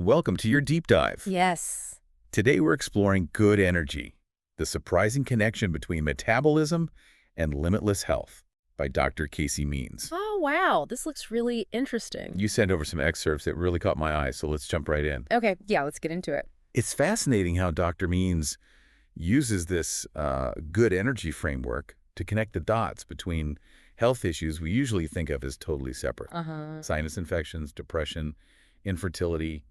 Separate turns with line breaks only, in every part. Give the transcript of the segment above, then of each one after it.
Welcome to your deep dive.
Yes.
Today we're exploring good energy, the surprising connection between metabolism and limitless health by Dr. Calley Means.
Oh, wow. This looks really interesting.
You sent over some excerpts that really caught my eye, so let's jump right in.
Okay, yeah, let's get into it.
It's fascinating how Dr. Means uses this good energy framework to connect the dots between health issues we usually think of as totally separate. Sinus infections, depression, infertility,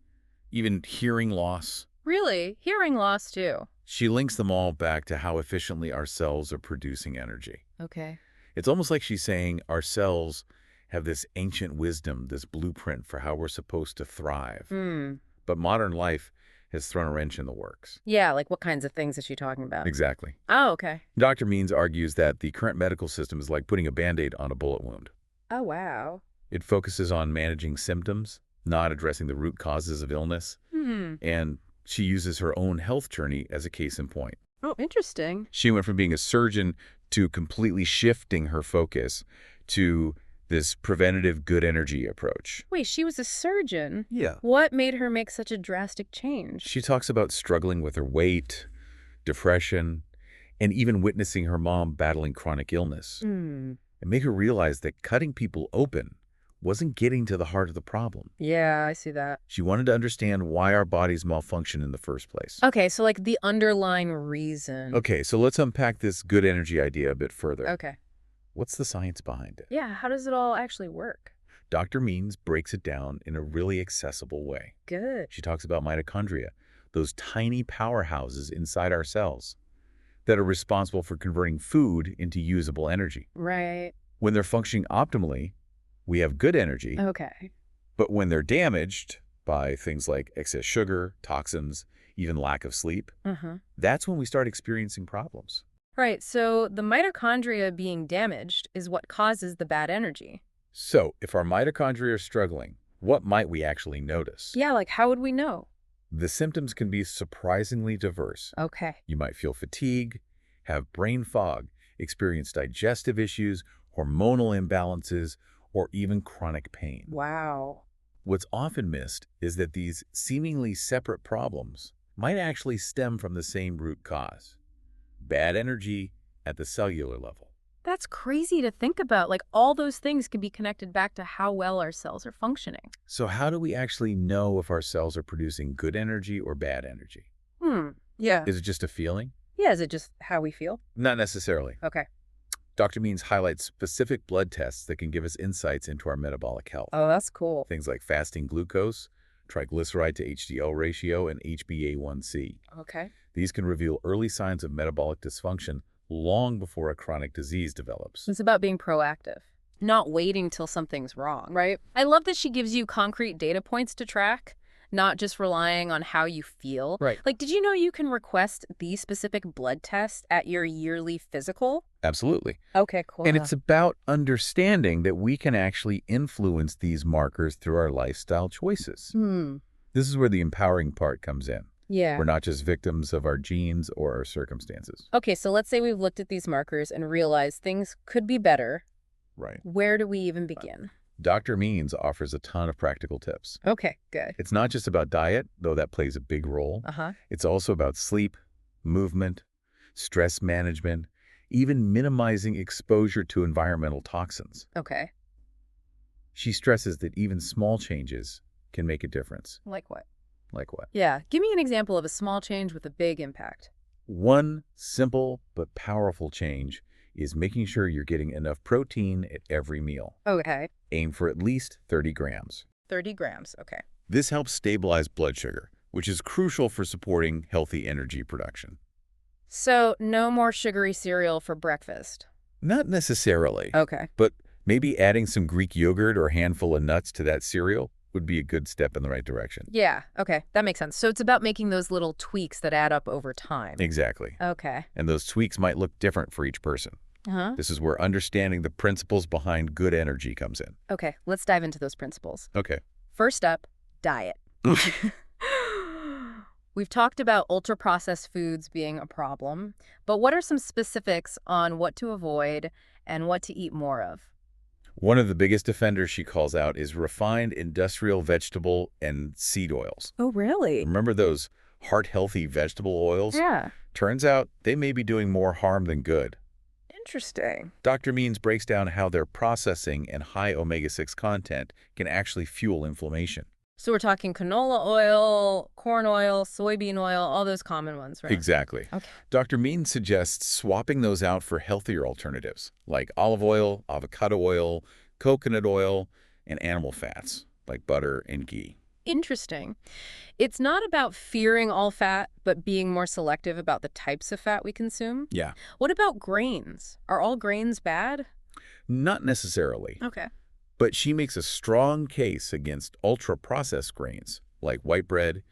even hearing loss.
Really? Hearing loss, too.
She links them all back to how efficiently our cells are producing energy.
Okay.
It's almost like she's saying our cells have this ancient wisdom, this blueprint for how we're supposed to thrive. But modern life has thrown a wrench in the works.
Yeah, like what kinds of things is she talking about?
Exactly.
Oh, okay.
Dr. Means argues that the current medical system is like putting a Band-Aid on a bullet wound.
Oh, wow.
It focuses on managing symptoms, not addressing the root causes of illness. And she uses her own health journey as a case in point.
Oh, interesting.
She went from being a surgeon to completely shifting her focus to this preventative good energy approach.
Wait, she was a surgeon?
Yeah.
What made her make such a drastic change?
She talks about struggling with her weight, depression, and even witnessing her mom battling chronic illness. And make her realize that cutting people open wasn't getting to the heart of the problem.
Yeah, I see that.
She wanted to understand why our bodies malfunction in the first place.
Okay, so like the underlying reason.
Okay, so let's unpack this good energy idea a bit further.
Okay.
What's the science behind it?
Yeah, how does it all actually work?
Dr. Means breaks it down in a really accessible way.
Good.
She talks about mitochondria, those tiny powerhouses inside our cells that are responsible for converting food into usable energy.
Right.
When they're functioning optimally, we have good energy.
Okay.
But when they're damaged by things like excess sugar, toxins, even lack of sleep, that's when we start experiencing problems.
Right, so the mitochondria being damaged is what causes the bad energy.
So if our mitochondria are struggling, what might we actually notice?
Yeah, like how would we know?
The symptoms can be surprisingly diverse.
Okay.
You might feel fatigue, have brain fog, experience digestive issues, hormonal imbalances, or even chronic pain.
Wow.
What's often missed is that these seemingly separate problems might actually stem from the same root cause: bad energy at the cellular level.
That's crazy to think about. Like all those things can be connected back to how well our cells are functioning.
So how do we actually know if our cells are producing good energy or bad energy?
Yeah.
Is it just a feeling?
Yeah, is it just how we feel?
Not necessarily.
Okay.
Dr. Means highlights specific blood tests that can give us insights into our metabolic health.
Oh, that's cool.
Things like fasting glucose, triglyceride to HDL ratio, and HbA1c.
Okay.
These can reveal early signs of metabolic dysfunction long before a chronic disease develops.
It's about being proactive, not waiting till something's wrong, right? I love that she gives you concrete data points to track, not just relying on how you feel.
Right.
Like, did you know you can request these specific blood tests at your yearly physical?
Absolutely.
Okay, cool.
And it's about understanding that we can actually influence these markers through our lifestyle choices. This is where the empowering part comes in.
Yeah.
We're not just victims of our genes or our circumstances.
Okay, so let's say we've looked at these markers and realized things could be better.
Right.
Where do we even begin?
Dr. Means offers a ton of practical tips.
Okay, good.
It's not just about diet, though that plays a big role. It's also about sleep, movement, stress management, even minimizing exposure to environmental toxins.
Okay.
She stresses that even small changes can make a difference.
Like what?
Like what?
Yeah, give me an example of a small change with a big impact.
One simple but powerful change is making sure you're getting enough protein at every meal.
Okay.
Aim for at least 30 grams.
30 grams, okay.
This helps stabilize blood sugar, which is crucial for supporting healthy energy production.
So no more sugary cereal for breakfast?
Not necessarily.
Okay.
But maybe adding some Greek yogurt or a handful of nuts to that cereal would be a good step in the right direction.
Yeah, okay. That makes sense. So it's about making those little tweaks that add up over time.
Exactly.
Okay.
And those tweaks might look different for each person. This is where understanding the principles behind good energy comes in.
Okay, let's dive into those principles.
Okay.
First up, diet. We've talked about ultra-processed foods being a problem, but what are some specifics on what to avoid and what to eat more of?
One of the biggest offenders she calls out is refined industrial vegetable and seed oils.
Oh, really?
Remember those heart-healthy vegetable oils?
Yeah.
Turns out they may be doing more harm than good.
Interesting.
Dr. Means breaks down how their processing and high omega-6 content can actually fuel inflammation.
So we're talking canola oil, corn oil, soybean oil, all those common ones, right?
Exactly.
Okay.
Dr. Means suggests swapping those out for healthier alternatives, like olive oil, avocado oil, coconut oil, and animal fats, like butter and ghee.
Interesting. It's not about fearing all fat, but being more selective about the types of fat we consume.
Yeah.
What about grains? Are all grains bad?
Not necessarily.
Okay.
But she makes a strong case against ultra-processed grains, like white bread,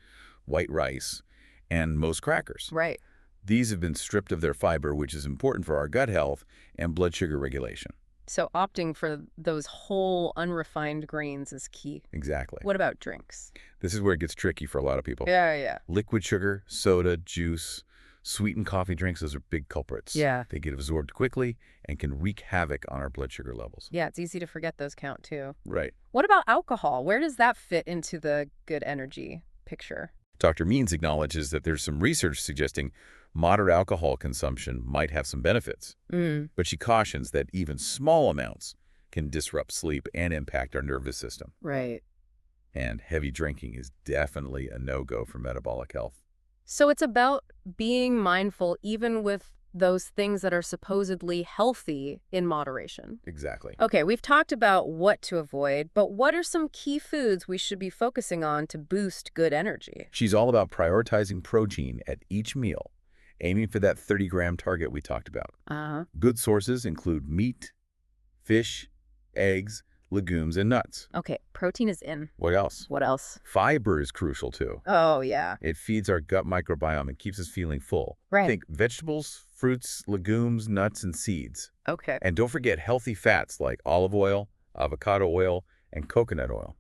white rice, and most crackers.
Right.
These have been stripped of their fiber, which is important for our gut health and blood sugar regulation.
So opting for those whole, unrefined grains is key.
Exactly.
What about drinks?
This is where it gets tricky for a lot of people.
Yeah.
Liquid sugar, soda, juice, sweetened coffee drinks, those are big culprits.
Yeah.
They get absorbed quickly and can wreak havoc on our blood sugar levels.
Yeah, it's easy to forget those count too.
Right.
What about alcohol? Where does that fit into the good energy picture?
Dr. Means acknowledges that there's some research suggesting moderate alcohol consumption might have some benefits. But she cautions that even small amounts can disrupt sleep and impact our nervous system.
Right.
And heavy drinking is definitely a no-go for metabolic health.
So it's about being mindful even with those things that are supposedly healthy in moderation.
Exactly.
Okay, we've talked about what to avoid, but what are some key foods we should be focusing on to boost good energy?
She's all about prioritizing protein at each meal, aiming for that 30-gram target we talked about. Good sources include meat, fish, eggs, legumes, and nuts.
Okay, protein is in.
What else?
What else?
Fiber is crucial, too.
Oh, yeah.
It feeds our gut microbiome and keeps us feeling full.
Right.
Think vegetables, fruits, legumes, nuts, and seeds.
Okay.
And don't forget healthy fats like olive oil, avocado oil, and coconut oil.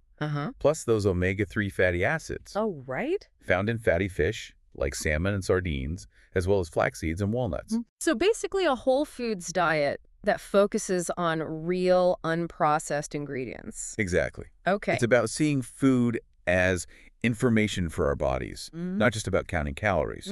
Plus those omega-3 fatty acids.
Oh, right.
Found in fatty fish like salmon and sardines, as well as flax seeds and walnuts.
So basically a whole foods diet that focuses on real, unprocessed ingredients.
Exactly.
Okay.
It's about seeing food as information for our bodies, not just about counting calories.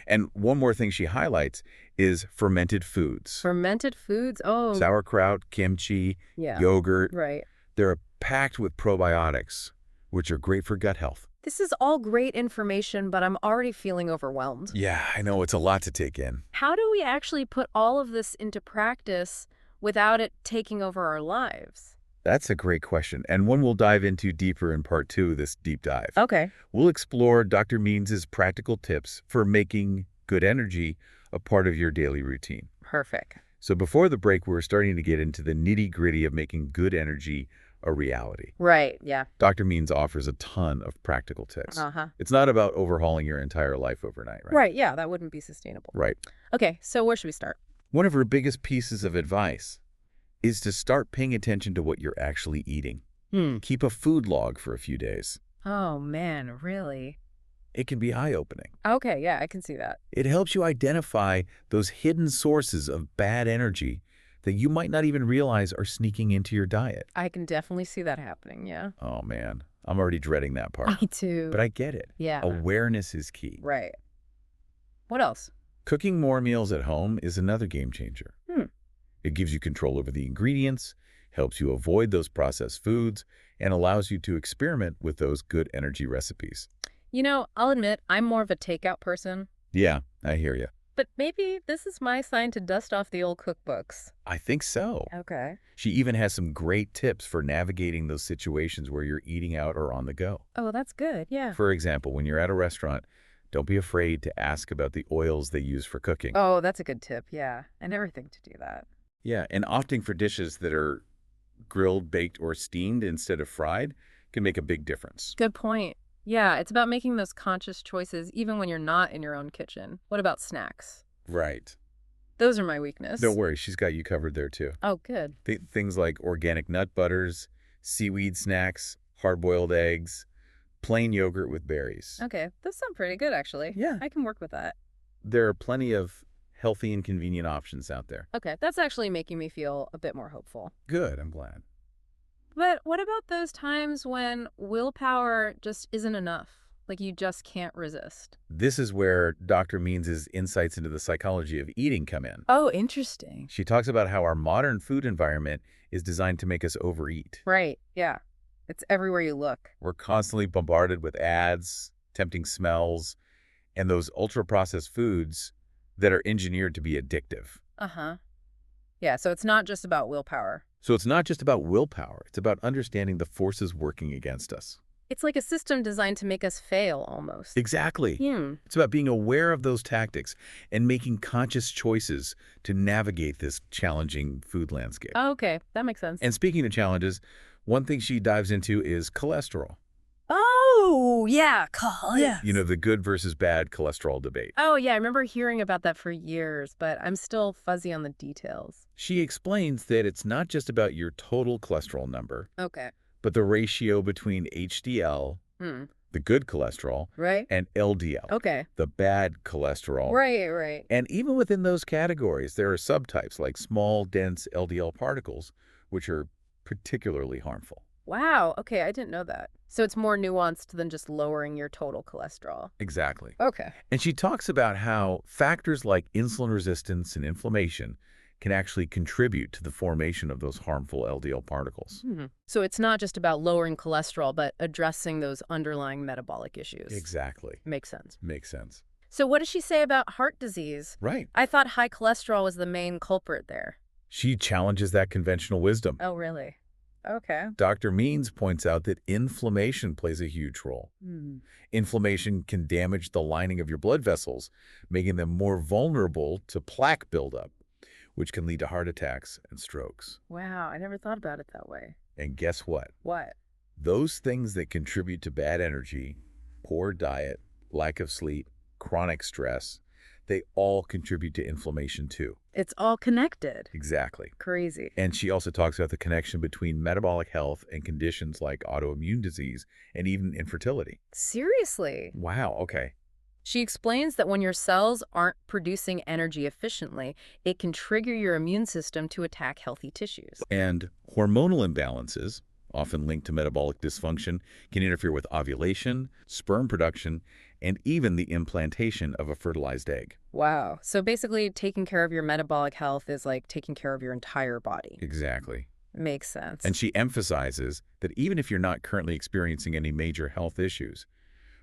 And one more thing she highlights is fermented foods.
Fermented foods? Oh.
Sauerkraut, kimchi,
Yeah.
yogurt.
Right.
They're packed with probiotics, which are great for gut health.
This is all great information, but I'm already feeling overwhelmed.
Yeah, I know. It's a lot to take in.
How do we actually put all of this into practice without it taking over our lives?
That's a great question, and one we'll dive into deeper in part 2 of this deep dive.
Okay.
We'll explore Dr. Means' practical tips for making good energy a part of your daily routine.
Perfect.
So before the break, we're starting to get into the nitty-gritty of making good energy a reality.
Right, yeah.
Dr. Means offers a ton of practical tips. It's not about overhauling your entire life overnight, right?
Right, yeah, that wouldn't be sustainable.
Right.
Okay, so where should we start?
One of her biggest pieces of advice is to start paying attention to what you're actually eating. Keep a food log for a few days.
Oh, man, really?
It can be eye-opening.
Okay, yeah, I can see that.
It helps you identify those hidden sources of bad energy that you might not even realize are sneaking into your diet.
I can definitely see that happening, yeah.
Oh, man. I'm already dreading that part.
Me too.
But I get it.
Yeah.
Awareness is key.
Right. What else?
Cooking more meals at home is another game changer. It gives you control over the ingredients, helps you avoid those processed foods, and allows you to experiment with those good energy recipes.
You know, I'll admit I'm more of a takeout person,
Yeah, I hear you.
but maybe this is my sign to dust off the old cookbooks.
I think so.
Okay.
She even has some great tips for navigating those situations where you're eating out or on the go.
Oh, that's good, yeah.
For example, when you're at a restaurant, don't be afraid to ask about the oils they use for cooking.
Oh, that's a good tip, yeah. I never think to do that.
Yeah, and opting for dishes that are grilled, baked, or steamed instead of fried can make a big difference.
Good point. Yeah, it's about making those conscious choices even when you're not in your own kitchen. What about snacks?
Right.
Those are my weakness.
Don't worry, she's got you covered there too.
Oh, good.
Things like organic nut butters, seaweed snacks, hard-boiled eggs, plain yogurt with berries.
Okay, those sound pretty good, actually.
Yeah.
I can work with that.
There are plenty of healthy and convenient options out there.
Okay, that's actually making me feel a bit more hopeful.
Good, I'm glad.
But what about those times when willpower just isn't enough? Like you just can't resist?
This is where Dr. Means' insights into the psychology of eating come in.
Oh, interesting.
She talks about how our modern food environment is designed to make us overeat.
Right, yeah. It's everywhere you look.
We're constantly bombarded with ads, tempting smells, and those ultra-processed foods that are engineered to be addictive.
Uh-huh. Yeah, so it's not just about willpower.
So it's not just about willpower. It's about understanding the forces working against us.
It's like a system designed to make us fail, almost.
Exactly. It's about being aware of those tactics and making conscious choices to navigate this challenging food landscape.
Oh, okay, that makes sense.
And speaking of challenges, one thing she dives into is cholesterol.
Oh, yeah, yes.
You know, the good versus bad cholesterol debate.
Oh, yeah, I remember hearing about that for years, but I'm still fuzzy on the details.
She explains that it's not just about your total cholesterol number,
Okay.
but the ratio between HDL, the good cholesterol,
Right?
and LDL,
Okay.
the bad cholesterol.
Right.
And even within those categories, there are subtypes like small, dense LDL particles, which are particularly harmful.
Wow, okay, I didn't know that. So it's more nuanced than just lowering your total cholesterol.
Exactly.
Okay.
And she talks about how factors like insulin resistance and inflammation can actually contribute to the formation of those harmful LDL particles.
So it's not just about lowering cholesterol, but addressing those underlying metabolic issues.
Exactly.
Makes sense.
Makes sense.
So what does she say about heart disease?
Right.
I thought high cholesterol was the main culprit there.
She challenges that conventional wisdom.
Oh, really? Okay.
Dr. Means points out that inflammation plays a huge role. Inflammation can damage the lining of your blood vessels, making them more vulnerable to plaque buildup, which can lead to heart attacks and strokes.
Wow, I never thought about it that way.
And guess what?
What?
Those things that contribute to bad energy, poor diet, lack of sleep, chronic stress, they all contribute to inflammation too.
It's all connected.
Exactly.
Crazy.
And she also talks about the connection between metabolic health and conditions like autoimmune disease and even infertility.
Seriously?
Wow, okay.
She explains that when your cells aren't producing energy efficiently, it can trigger your immune system to attack healthy tissues.
And hormonal imbalances, often linked to metabolic dysfunction, can interfere with ovulation, sperm production, and even the implantation of a fertilized egg.
Wow. So basically, taking care of your metabolic health is like taking care of your entire body.
Exactly.
Makes sense.
And she emphasizes that even if you're not currently experiencing any major health issues,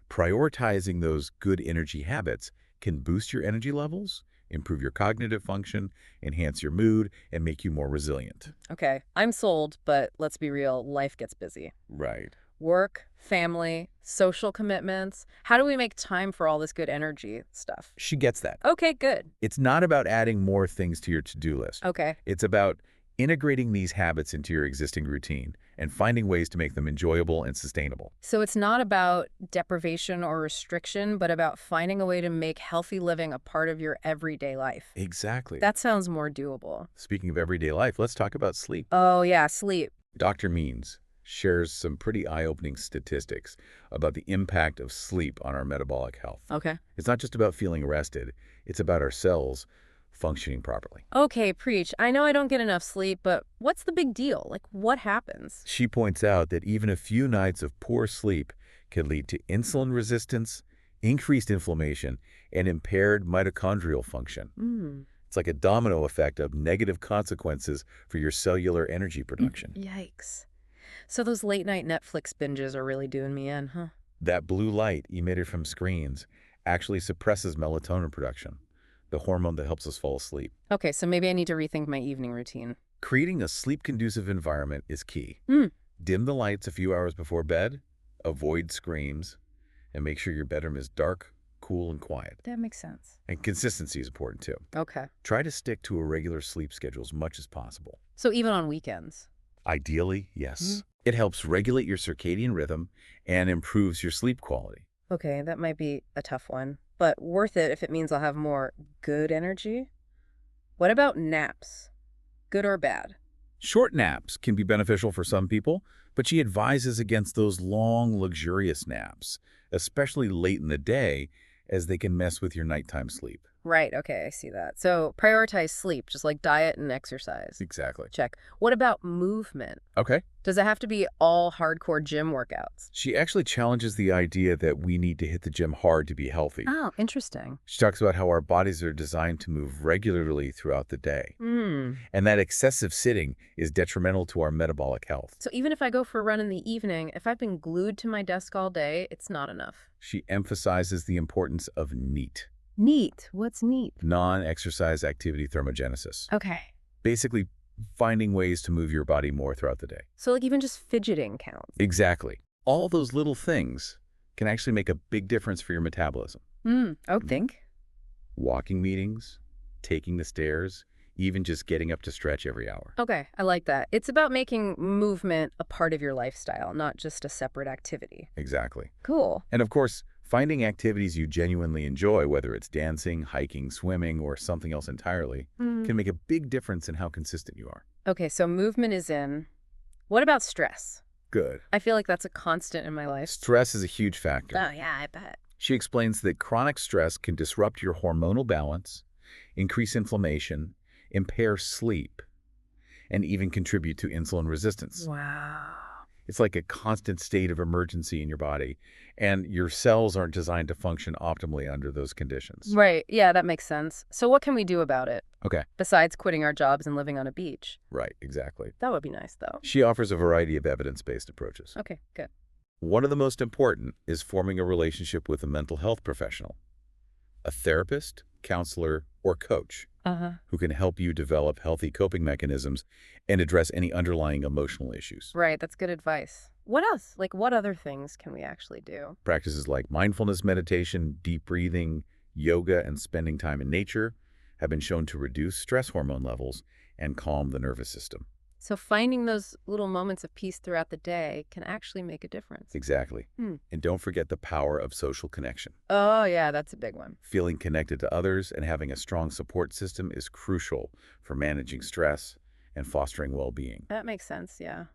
prioritizing those good energy habits can boost your energy levels, improve your cognitive function, enhance your mood, and make you more resilient.
Okay, I'm sold, but let's be real, life gets busy.
Right.
Work, family, social commitments. How do we make time for all this good energy stuff?
She gets that.
Okay, good.
It's not about adding more things to your to-do list.
Okay.
It's about integrating these habits into your existing routine and finding ways to make them enjoyable and sustainable.
So it's not about deprivation or restriction, but about finding a way to make healthy living a part of your everyday life.
Exactly.
That sounds more doable.
Speaking of everyday life, let's talk about sleep.
Oh, yeah, sleep.
Dr. Means shares some pretty eye-opening statistics about the impact of sleep on our metabolic health.
Okay.
It's not just about feeling rested. It's about our cells functioning properly.
Okay, preach. I know I don't get enough sleep, but what's the big deal? Like, what happens?
She points out that even a few nights of poor sleep can lead to insulin resistance, increased inflammation, and impaired mitochondrial function. It's like a domino effect of negative consequences for your cellular energy production.
Yikes. So those late-night Netflix binges are really doing me in, huh?
That blue light emitted from screens actually suppresses melatonin production, the hormone that helps us fall asleep.
Okay, so maybe I need to rethink my evening routine.
Creating a sleep-conducive environment is key. Dim the lights a few hours before bed, avoid screens, and make sure your bedroom is dark, cool, and quiet.
That makes sense.
And consistency is important too.
Okay.
Try to stick to a regular sleep schedule as much as possible.
So even on weekends?
Ideally, yes. It helps regulate your circadian rhythm and improves your sleep quality.
Okay, that might be a tough one, but worth it if it means I'll have more good energy. What about naps? Good or bad?
Short naps can be beneficial for some people, but she advises against those long, luxurious naps, especially late in the day, as they can mess with your nighttime sleep.
Right, okay, I see that. So prioritize sleep, just like diet and exercise.
Exactly.
Check. What about movement?
Okay.
Does it have to be all hardcore gym workouts?
She actually challenges the idea that we need to hit the gym hard to be healthy.
Oh, interesting.
She talks about how our bodies are designed to move regularly throughout the day,
Hmm.
and that excessive sitting is detrimental to our metabolic health.
So even if I go for a run in the evening, if I've been glued to my desk all day, it's not enough.
She emphasizes the importance of NEAT,
Neat. What's neat?
non-exercise activity thermogenesis.
Okay.
Basically, finding ways to move your body more throughout the day.
So like even just fidgeting counts.
Exactly. All those little things can actually make a big difference for your metabolism.
Oh, think?
Walking meetings, taking the stairs, even just getting up to stretch every hour.
Okay, I like that. It's about making movement a part of your lifestyle, not just a separate activity.
Exactly.
Cool.
And of course, finding activities you genuinely enjoy, whether it's dancing, hiking, swimming, or something else entirely, can make a big difference in how consistent you are.
Okay, so movement is in. What about stress?
Good.
I feel like that's a constant in my life.
Stress is a huge factor.
Oh, yeah, I bet.
She explains that chronic stress can disrupt your hormonal balance, increase inflammation, impair sleep, and even contribute to insulin resistance.
Wow.
It's like a constant state of emergency in your body, and your cells aren't designed to function optimally under those conditions.
Right, yeah, that makes sense. So what can we do about it,
Okay,
besides quitting our jobs and living on a beach?
right, exactly.
That would be nice, though.
She offers a variety of evidence-based approaches.
Okay, good.
One of the most important is forming a relationship with a mental health professional, a therapist, counselor, or coach who can help you develop healthy coping mechanisms and address any underlying emotional issues.
Right, that's good advice. What else? Like, what other things can we actually do?
Practices like mindfulness meditation, deep breathing, yoga, and spending time in nature have been shown to reduce stress hormone levels and calm the nervous system.
So finding those little moments of peace throughout the day can actually make a difference.
Exactly. And don't forget the power of social connection.
Oh, yeah, that's a big one.
Feeling connected to others and having a strong support system is crucial for managing stress and fostering well-being.
That makes sense, yeah.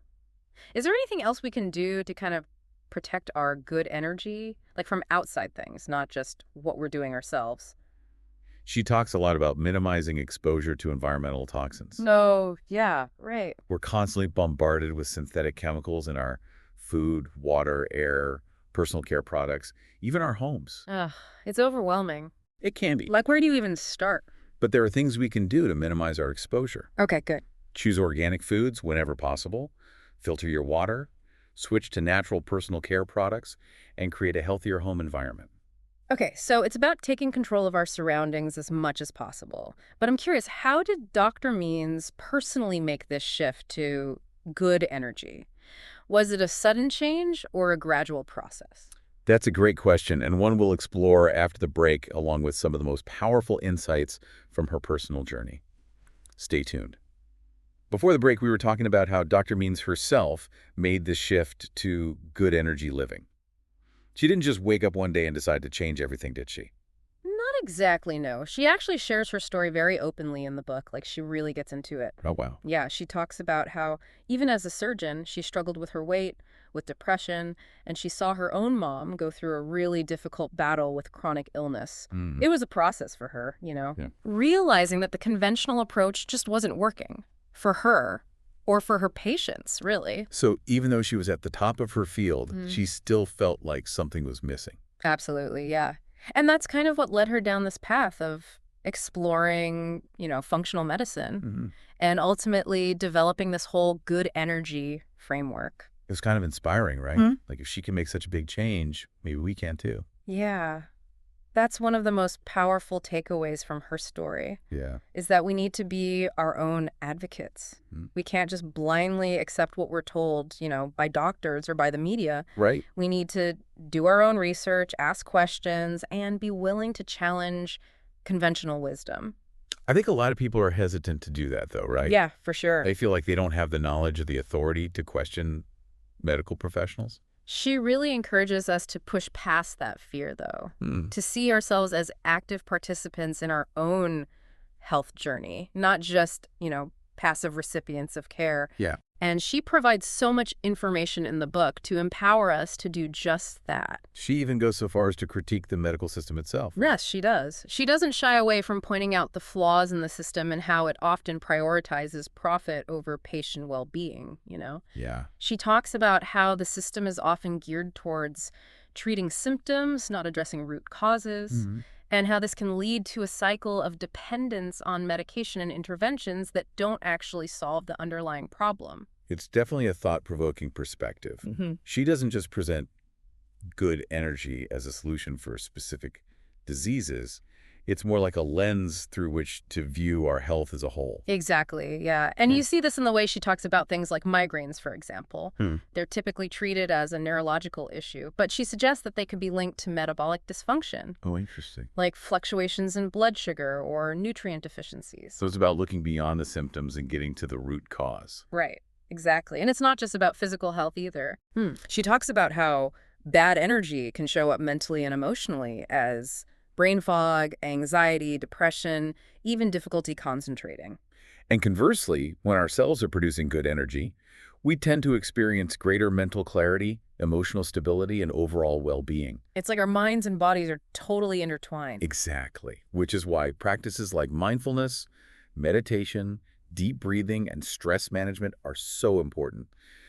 Is there anything else we can do to kind of protect our good energy? Like from outside things, not just what we're doing ourselves?
She talks a lot about minimizing exposure to environmental toxins.
No, yeah, right.
We're constantly bombarded with synthetic chemicals in our food, water, air, personal care products, even our homes.
Ugh, it's overwhelming.
It can be.
Like, where do you even start?
But there are things we can do to minimize our exposure.
Okay, good.
Choose organic foods whenever possible, filter your water, switch to natural personal care products, and create a healthier home environment.
Okay, so it's about taking control of our surroundings as much as possible. But I'm curious, how did Dr. Means personally make this shift to good energy? Was it a sudden change or a gradual process?
That's a great question, and one we'll explore after the break, along with some of the most powerful insights from her personal journey. Stay tuned. Before the break, we were talking about how Dr. Means herself made the shift to good energy living. She didn't just wake up one day and decide to change everything, did she?
Not exactly, no. She actually shares her story very openly in the book, like she really gets into it.
Oh, wow.
Yeah, she talks about how, even as a surgeon, she struggled with her weight, with depression, and she saw her own mom go through a really difficult battle with chronic illness. It was a process for her, you know, realizing that the conventional approach just wasn't working for her or for her patients, really.
So even though she was at the top of her field, she still felt like something was missing.
Absolutely, yeah. And that's kind of what led her down this path of exploring, you know, functional medicine and ultimately developing this whole good energy framework.
It was kind of inspiring, right? Like if she can make such a big change, maybe we can too.
Yeah. That's one of the most powerful takeaways from her story.
Yeah.
Is that we need to be our own advocates. We can't just blindly accept what we're told, you know, by doctors or by the media.
Right.
We need to do our own research, ask questions, and be willing to challenge conventional wisdom.
I think a lot of people are hesitant to do that, though, right?
Yeah, for sure.
They feel like they don't have the knowledge or the authority to question medical professionals.
She really encourages us to push past that fear, though, to see ourselves as active participants in our own health journey, not just, you know, passive recipients of care.
Yeah.
And she provides so much information in the book to empower us to do just that.
She even goes so far as to critique the medical system itself.
Yes, she does. She doesn't shy away from pointing out the flaws in the system and how it often prioritizes profit over patient well-being,
Yeah.
She talks about how the system is often geared towards treating symptoms, not addressing root causes, and how this can lead to a cycle of dependence on medication and interventions that don't actually solve the underlying problem.
It's definitely a thought-provoking perspective. She doesn't just present good energy as a solution for specific diseases. It's more like a lens through which to view our health as a whole.
Exactly, yeah. And you see this in the way she talks about things like migraines, for example. They're typically treated as a neurological issue, but she suggests that they could be linked to metabolic dysfunction,
Oh, interesting.
like fluctuations in blood sugar or nutrient deficiencies.
So it's about looking beyond the symptoms and getting to the root cause.
Right, exactly. And it's not just about physical health either. She talks about how bad energy can show up mentally and emotionally as brain fog, anxiety, depression, even difficulty concentrating.
And conversely, when our cells are producing good energy, we tend to experience greater mental clarity, emotional stability, and overall well-being.
It's like our minds and bodies are totally intertwined.
Exactly. Which is why practices like mindfulness, meditation, deep breathing, and stress management are so important.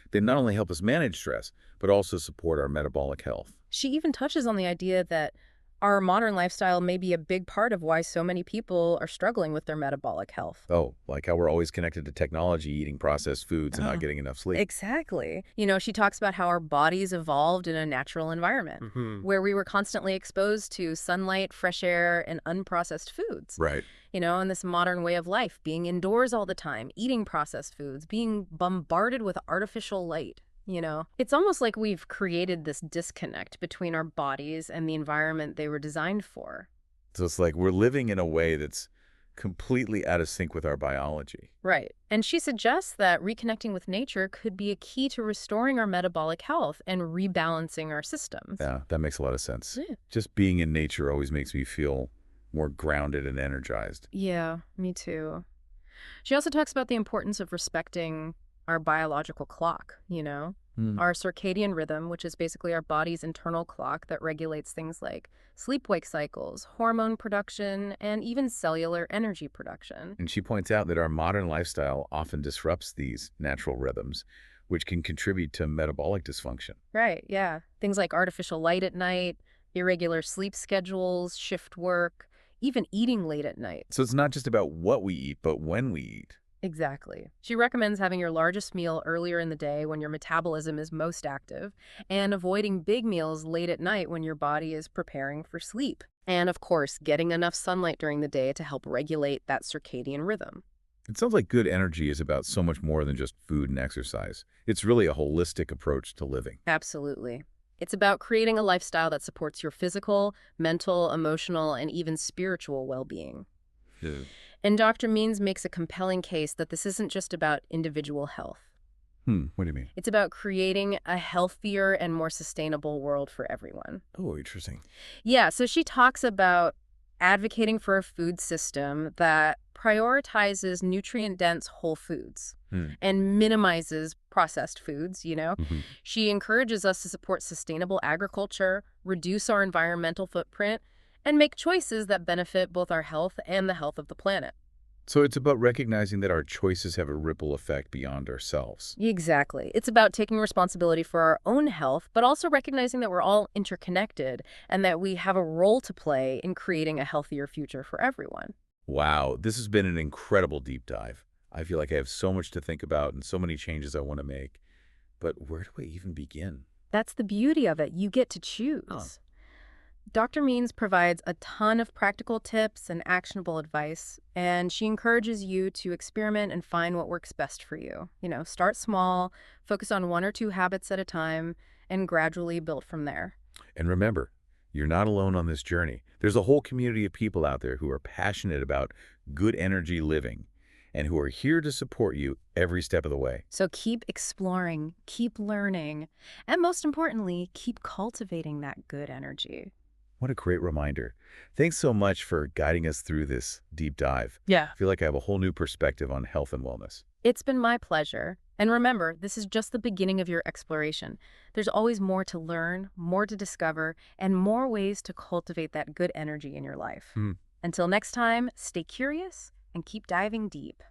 They not only help us manage stress, but also support our metabolic health.
She even touches on the idea that our modern lifestyle may be a big part of why so many people are struggling with their metabolic health.
Oh, like how we're always connected to technology, eating processed foods, and not getting enough sleep.
Exactly. She talks about how our bodies evolved in a natural environment where we were constantly exposed to sunlight, fresh air, and unprocessed foods.
Right.
And this modern way of life, being indoors all the time, eating processed foods, being bombarded with artificial light. It's almost like we've created this disconnect between our bodies and the environment they were designed for.
So it's like we're living in a way that's completely out of sync with our biology.
Right. And she suggests that reconnecting with nature could be a key to restoring our metabolic health and rebalancing our systems.
Yeah, that makes a lot of sense.
Yeah.
Just being in nature always makes me feel more grounded and energized.
Yeah, me too. She also talks about the importance of respecting our biological clock, our circadian rhythm, which is basically our body's internal clock that regulates things like sleep-wake cycles, hormone production, and even cellular energy production.
And she points out that our modern lifestyle often disrupts these natural rhythms, which can contribute to metabolic dysfunction.
Right, yeah. Things like artificial light at night, irregular sleep schedules, shift work, even eating late at night.
So it's not just about what we eat, but when we eat.
Exactly. She recommends having your largest meal earlier in the day when your metabolism is most active, and avoiding big meals late at night when your body is preparing for sleep. And of course, getting enough sunlight during the day to help regulate that circadian rhythm.
It sounds like good energy is about so much more than just food and exercise. It's really a holistic approach to living.
Absolutely. It's about creating a lifestyle that supports your physical, mental, emotional, and even spiritual well-being.
Yeah.
And Dr. Means makes a compelling case that this isn't just about individual health.
What do you mean?
It's about creating a healthier and more sustainable world for everyone.
Oh, interesting.
Yeah, so she talks about advocating for a food system that prioritizes nutrient-dense whole foods and minimizes processed foods, She encourages us to support sustainable agriculture, reduce our environmental footprint, and make choices that benefit both our health and the health of the planet.
So it's about recognizing that our choices have a ripple effect beyond ourselves.
Exactly. It's about taking responsibility for our own health, but also recognizing that we're all interconnected and that we have a role to play in creating a healthier future for everyone.
Wow, this has been an incredible deep dive. I feel like I have so much to think about and so many changes I want to make. But where do I even begin?
That's the beauty of it. You get to choose.
Oh.
Dr. Means provides a ton of practical tips and actionable advice, and she encourages you to experiment and find what works best for you. Start small, focus on 1 or 2 habits at a time, and gradually build from there.
And remember, you're not alone on this journey. There's a whole community of people out there who are passionate about good energy living and who are here to support you every step of the way.
So keep exploring, keep learning, and most importantly, keep cultivating that good energy.
What a great reminder. Thanks so much for guiding us through this deep dive.
Yeah.
I feel like I have a whole new perspective on health and wellness.
It's been my pleasure. And remember, this is just the beginning of your exploration. There's always more to learn, more to discover, and more ways to cultivate that good energy in your life.
Hmm.
Until next time, stay curious and keep diving deep.